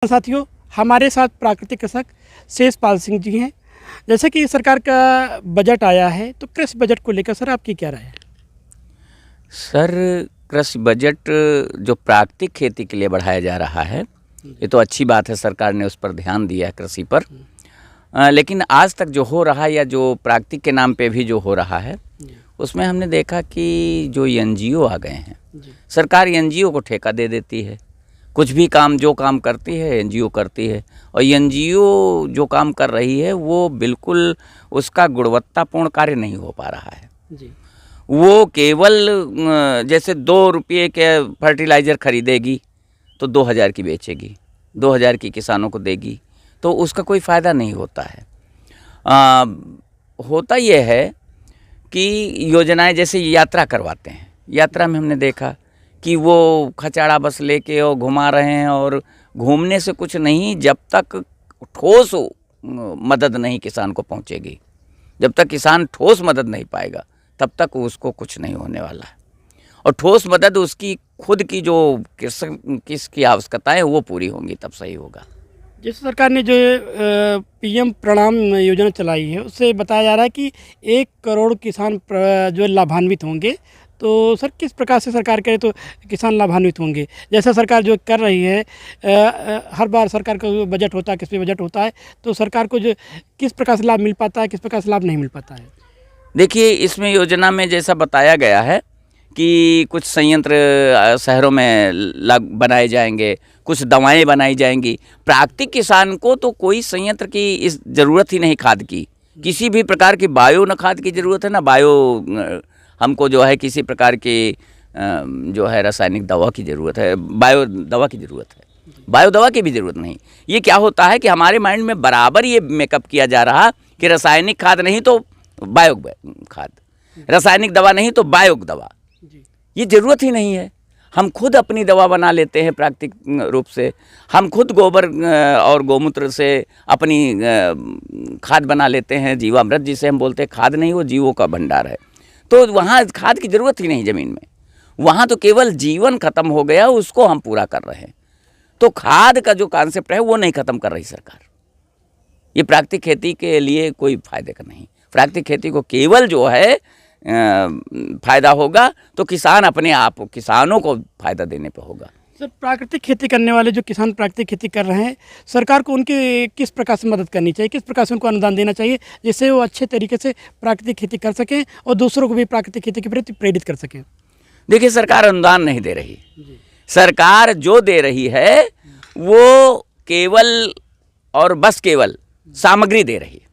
साथियों, हमारे साथ प्राकृतिक कृषक शेषपाल सिंह जी हैं। जैसे कि सरकार का बजट आया है, तो कृषि बजट को लेकर सर आपकी क्या राय है? सर, कृषि बजट जो प्राकृतिक खेती के लिए बढ़ाया जा रहा है, ये तो अच्छी बात है। सरकार ने उस पर ध्यान दिया है, कृषि पर। लेकिन आज तक जो हो रहा है या जो प्राकृतिक के नाम पे भी जो हो रहा है, उसमें हमने देखा कि जो एनजीओ आ गए हैं, सरकार एनजीओ को ठेका दे देती है। कुछ भी काम जो काम करती है एनजीओ करती है, और एनजीओ जो काम कर रही है वो बिल्कुल उसका गुणवत्तापूर्ण कार्य नहीं हो पा रहा है जी। वो केवल जैसे 2 रुपये के फर्टिलाइज़र खरीदेगी तो 2000 की बेचेगी, 2000 की किसानों को देगी, तो उसका कोई फ़ायदा नहीं होता है। होता ये है कि योजनाएं जैसे यात्रा करवाते हैं, यात्रा में हमने देखा कि वो खचाड़ा बस लेके और घुमा रहे हैं, और घूमने से कुछ नहीं, जब तक ठोस मदद नहीं किसान को पहुंचेगी, जब तक किसान ठोस मदद नहीं पाएगा, तब तक उसको कुछ नहीं होने वाला है। और ठोस मदद उसकी खुद की जो किसकी आवश्यकताएं है वो पूरी होंगी, तब सही होगा। जैसे सरकार ने जो पीएम प्रणाम योजना चलाई है, उससे बताया जा रहा है कि 1 करोड़ किसान जो लाभान्वित होंगे। तो सर, किस प्रकार से सरकार करे तो किसान लाभान्वित होंगे? जैसा सरकार जो कर रही है, हर बार सरकार का जो बजट होता है, किस पे बजट होता है, तो सरकार को जो किस प्रकार से लाभ मिल पाता है, किस प्रकार से लाभ नहीं मिल पाता है? देखिए, इसमें योजना में जैसा बताया गया है कि कुछ संयंत्र शहरों में बनाए जाएंगे, कुछ दवाएं बनाई जाएंगी। प्राकृतिक किसान को तो कोई संयंत्र की इस ज़रूरत ही नहीं, खाद की, किसी भी प्रकार की बायो न खाद की ज़रूरत है, ना बायो हमको जो है किसी प्रकार की जो है रासायनिक दवा की ज़रूरत है, बायो दवा की ज़रूरत है, बायो दवा की भी ज़रूरत नहीं। ये क्या होता है कि हमारे माइंड में बराबर ये मेकअप किया जा रहा कि रासायनिक खाद नहीं तो बायो खाद, रासायनिक दवा नहीं तो बायो दवा। ये ज़रूरत ही नहीं है। हम खुद अपनी दवा बना लेते हैं प्राकृतिक रूप से। हम खुद गोबर और गोमूत्र से अपनी खाद बना लेते हैं, जीवामृत जिसे हम बोलते हैं। खाद नहीं, वो जीवों का भंडार है। तो वहाँ खाद की ज़रूरत ही नहीं ज़मीन में। वहाँ तो केवल जीवन खत्म हो गया, उसको हम पूरा कर रहे हैं। तो खाद का जो कॉन्सेप्ट है वो नहीं ख़त्म कर रही सरकार। ये प्राकृतिक खेती के लिए कोई फ़ायदे का नहीं। प्राकृतिक खेती को केवल जो है फ़ायदा होगा तो किसान अपने आप, किसानों को फ़ायदा देने पे होगा। सर, प्राकृतिक खेती करने वाले जो किसान प्राकृतिक खेती कर रहे हैं, सरकार को उनकी किस प्रकार से मदद करनी चाहिए, किस प्रकार से उनको अनुदान देना चाहिए, जिससे वो अच्छे तरीके से प्राकृतिक खेती कर सकें और दूसरों को भी प्राकृतिक खेती के प्रति प्रेरित कर सकें? देखिए, सरकार अनुदान नहीं दे रही। सरकार जो दे रही है वो केवल और बस केवल सामग्री दे रही है,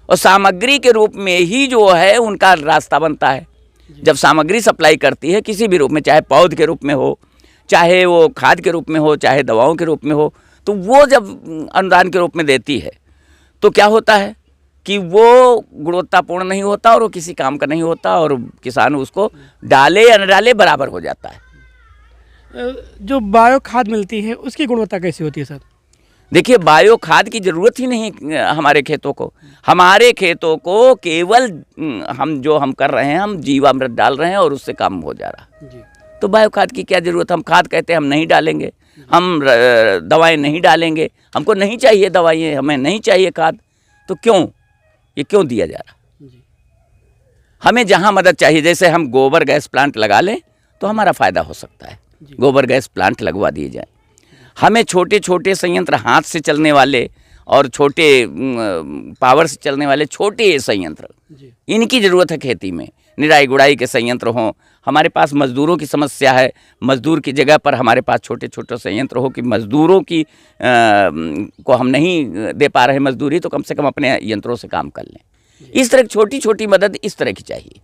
और सामग्री के रूप में ही जो है उनका रास्ता बनता है। जब सामग्री सप्लाई करती है किसी भी रूप में, चाहे पौध के रूप में हो, चाहे वो खाद के रूप में हो, चाहे दवाओं के रूप में हो, तो वो जब अनुदान के रूप में देती है तो क्या होता है कि वो गुणवत्तापूर्ण नहीं होता और वो किसी काम का नहीं होता, और किसान उसको डाले या न डाले बराबर हो जाता है। जो बायो खाद मिलती है उसकी गुणवत्ता कैसी होती है सर? देखिए, बायो खाद की ज़रूरत ही नहीं हमारे खेतों को। हमारे खेतों को केवल हम कर रहे हैं, हम जीवामृत डाल रहे हैं और उससे काम हो जा रहा है। तो बायो खाद की क्या ज़रूरत? हम खाद कहते हैं हम नहीं डालेंगे, हम दवाएं नहीं डालेंगे, हमको नहीं चाहिए दवाइयाँ, हमें नहीं चाहिए खाद, तो क्यों ये क्यों दिया जा रहा? हमें जहाँ मदद चाहिए, जैसे हम गोबर गैस प्लांट लगा लें तो हमारा फ़ायदा हो सकता है, गोबर गैस प्लांट लगवा दिए जाए। हमें छोटे छोटे संयंत्र, हाथ से चलने वाले और छोटे पावर से चलने वाले छोटे संयंत्र, इनकी ज़रूरत है खेती में। निराई गुड़ाई के संयंत्र हों। हमारे पास मज़दूरों की समस्या है, मज़दूर की जगह पर हमारे पास छोटे छोटे संयंत्र हो कि मज़दूरों की को हम नहीं दे पा रहे मज़दूरी, तो कम से कम अपने यंत्रों से काम कर लें। इस तरह छोटी छोटी मदद इस तरह की चाहिए।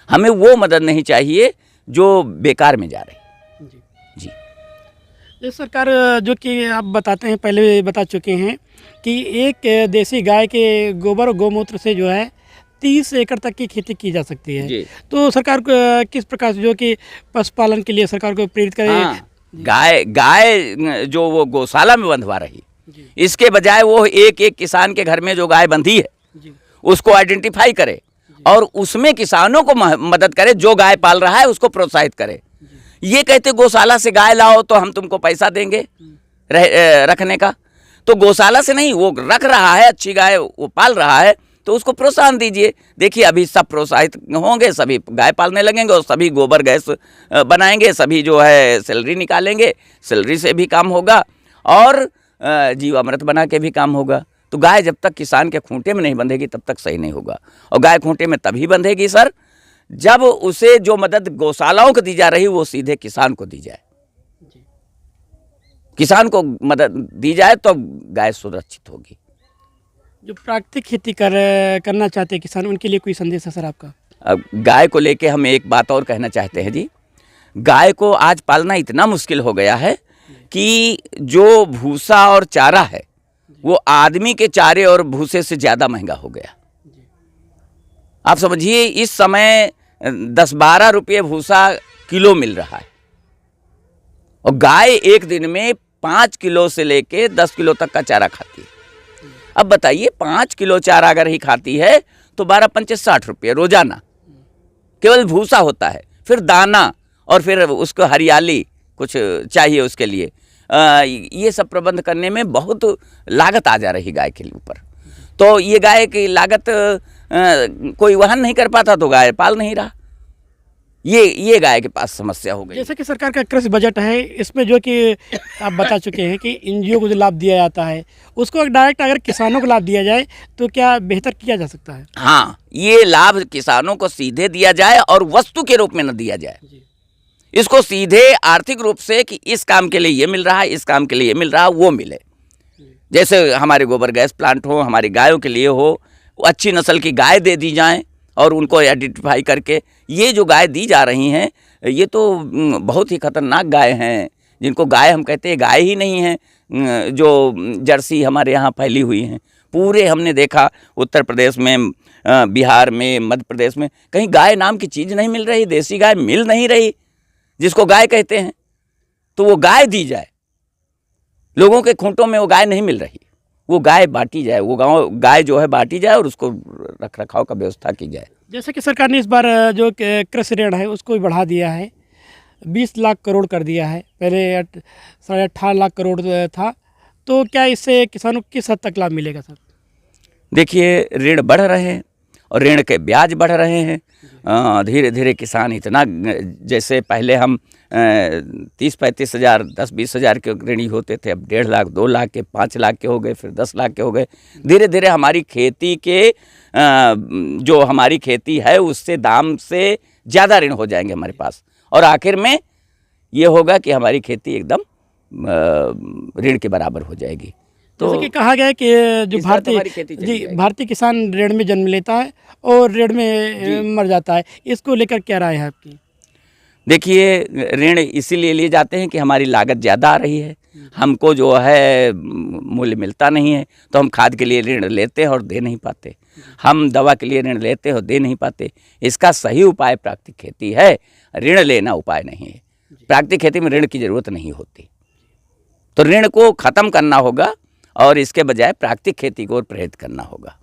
हमें वो मदद नहीं चाहिए जो बेकार में जा रही। जी। ये सरकार जो कि आप बताते हैं, पहले बता चुके हैं कि एक देसी गाय के गोबर और गोमूत्र से जो है 30 एकड़ तक की खेती की जा सकती है। तो सरकार को किस प्रकार से जो कि पशुपालन के लिए सरकार को प्रेरित करे? गाय जो वो गौशाला में बंधवा रही, इसके बजाय वो एक एक किसान के घर में जो गाय बंधी है उसको आइडेंटिफाई करे और उसमें किसानों को मदद करे, जो गाय पाल रहा है उसको प्रोत्साहित करे। ये कहते गौशाला से गाय लाओ तो हम तुमको पैसा देंगे, रखने का, तो गौशाला से नहीं, वो रख रहा है अच्छी गाय, वो पाल रहा है, तो उसको प्रोत्साहन दीजिए। देखिए अभी सब प्रोत्साहित होंगे, सभी गाय पालने लगेंगे और सभी गोबर गैस बनाएंगे, सभी जो है सैलरी निकालेंगे, सैलरी से भी काम होगा और जीवामृत बना के भी काम होगा। तो गाय जब तक किसान के खूंटे में नहीं बंधेगी तब तक सही नहीं होगा। और गाय खूंटे में तभी बंधेगी सर जब उसे जो मदद गौशालाओं को दी जा रही वो सीधे किसान को दी जाए, किसान को मदद दी जाए तो गाय सुरक्षित होगी। जो प्राकृतिक खेती करना चाहते हैं किसान, उनके लिए कोई संदेश है सर आपका? अब गाय को लेके हम एक बात और कहना चाहते हैं जी, गाय को आज पालना इतना मुश्किल हो गया है कि जो भूसा और चारा है वो आदमी के चारे और भूसे से ज़्यादा महंगा हो गया। आप समझिए इस समय 10-12 रुपये भूसा किलो मिल रहा है और गाय एक दिन में 5 किलो से लेके 10 किलो तक का चारा खाती है। अब बताइए 5 किलो चारा अगर ही खाती है तो 12×5 60 रुपये रोजाना केवल भूसा होता है, फिर दाना और फिर उसको हरियाली कुछ चाहिए उसके लिए। ये सब प्रबंध करने में बहुत लागत आ जा रही गाय के ऊपर। तो ये गाय की लागत कोई वहन नहीं कर पाता तो गाय पाल नहीं रहा। ये गाय के पास समस्या हो गई। जैसे कि सरकार का कृषि बजट है, इसमें जो कि आप बता चुके हैं कि एनजीओ को जो लाभ दिया जाता है उसको डायरेक्ट अगर किसानों को लाभ दिया जाए तो क्या बेहतर किया जा सकता है? हाँ, ये लाभ किसानों को सीधे दिया जाए और वस्तु के रूप में न दिया जाए। इसको सीधे आर्थिक रूप से कि इस काम के लिए ये मिल रहा है, इस काम के लिए ये मिल रहा है, वो मिले। जैसे हमारे गोबर गैस प्लांट हो, हमारी गायों के लिए हो, अच्छी नस्ल की गाय दे दी जाएं और उनको आइडेंटिफाई करके ये जो गाय दी जा रही हैं ये तो बहुत ही खतरनाक गाय हैं, जिनको गाय हम कहते हैं गाय ही नहीं है, जो जर्सी हमारे यहाँ फैली हुई हैं। पूरे हमने देखा उत्तर प्रदेश में, बिहार में, मध्य प्रदेश में कहीं गाय नाम की चीज़ नहीं मिल रही, देसी गाय मिल नहीं रही जिसको गाय कहते हैं। तो वो गाय दी जाए, लोगों के खूंटों में वो गाय नहीं मिल रही, वो गाय बांटी जाए, वो गाय जो है बांटी जाए और उसको रख रखाव का व्यवस्था की जाए। जैसे कि सरकार ने इस बार जो कृषि ऋण है उसको भी बढ़ा दिया है, 20 लाख करोड़ कर दिया है, पहले 18.5 लाख करोड़ था। तो क्या इससे किसानों को किस हद तक लाभ मिलेगा सर? देखिए ऋण बढ़ रहे हैं और ऋण के ब्याज बढ़ रहे हैं। धीरे धीरे किसान इतना, जैसे पहले हम 30-35 हज़ार 10-20 हज़ार के ऋणी होते थे, अब 1.5 लाख 2 लाख के 5 लाख के हो गए, फिर 10 लाख के हो गए। धीरे धीरे हमारी खेती के जो हमारी खेती है उससे दाम से ज़्यादा ऋण हो जाएंगे हमारे पास और आखिर में ये होगा कि हमारी खेती एकदम ऋण के बराबर हो जाएगी। तो जैसे कि कहा गया है कि जो भारतीय किसान ऋण में जन्म लेता है और ऋण में मर जाता है, इसको लेकर क्या राय है आपकी? देखिए ऋण इसीलिए लिए जाते हैं कि हमारी लागत ज़्यादा आ रही है, हमको जो है मूल्य मिलता नहीं है, तो हम खाद के लिए ऋण लेते हैं और दे नहीं पाते, हम दवा के लिए ऋण लेते हैं और दे नहीं पाते। इसका सही उपाय प्राकृतिक खेती है, ऋण लेना उपाय नहीं है। प्राकृतिक खेती में ऋण की ज़रूरत नहीं होती, तो ऋण को ख़त्म करना होगा और इसके बजाय प्राकृतिक खेती को प्रेरित करना होगा।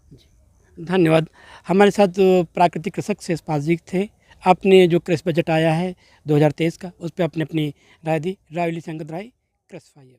धन्यवाद। हमारे साथ प्राकृतिक कृषक शेषपाल जी थे। आपने जो कृषि बजट आया है 2023 का, उस पर आपने अपनी राय दी। राय संगत राय कृषि।